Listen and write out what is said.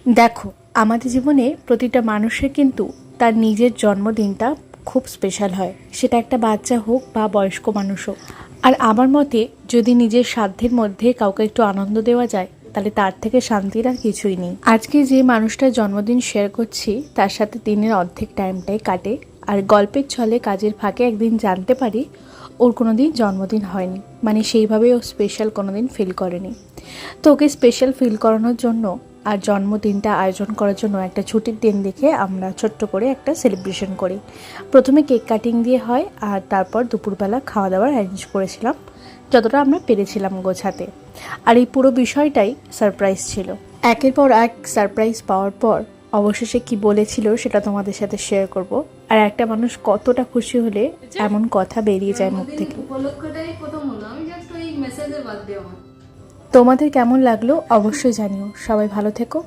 দেখো, আমাদের জীবনে প্রতিটা মানুষের কিন্তু তার নিজের জন্মদিনটা খুব স্পেশাল হয়, সেটা একটা বাচ্চা হোক বা বয়স্ক মানুষ হোক। আর আমার মতে যদি নিজের সাধ্যের মধ্যে কাউকে একটু আনন্দ দেওয়া যায় তাহলে তার থেকে শান্তির আর কিছুই নেই। আজকে যে মানুষটার জন্মদিন শেয়ার করছি তার সাথে দিনের অর্ধেক টাইমটাই কাটে, আর গল্পের ছলে কাজের ফাঁকে একদিন জানতে পারি ওর কোনো দিন জন্মদিন হয়নি, মানে সেইভাবে ও স্পেশাল কোনো দিন ফিল করেনি। তো ওকে স্পেশাল ফিল করানোর জন্য আর জন্মদিনটা আয়োজন করার জন্য একটা ছুটির দিন দেখে আমরা ছোট্ট করে একটা সেলিব্রেশন করি। প্রথমে কেক কাটিং দিয়ে হয়, আর তারপর দুপুরবেলা খাওয়া দাওয়ার অ্যারেঞ্জ করেছিলাম যতটা আমরা পেরেছিলাম গোছাতে। আর এই পুরো বিষয়টাই সারপ্রাইজ ছিল। একের পর এক সারপ্রাইজ পাওয়ার পর অবশেষে কি বলেছিল সেটা তোমাদের সাথে শেয়ার করব। আর একটা মানুষ কতটা খুশি হলে এমন কথা বেরিয়ে যায় মুখ থেকে। উপলক্ষটাই প্রথম হলো, আমি জাস্ট ওই মেসেজে বাদ দিয়ে আমার। তোমাদের কেমন লাগলো অবশ্যই জানিও। সবাই ভালো থেকো।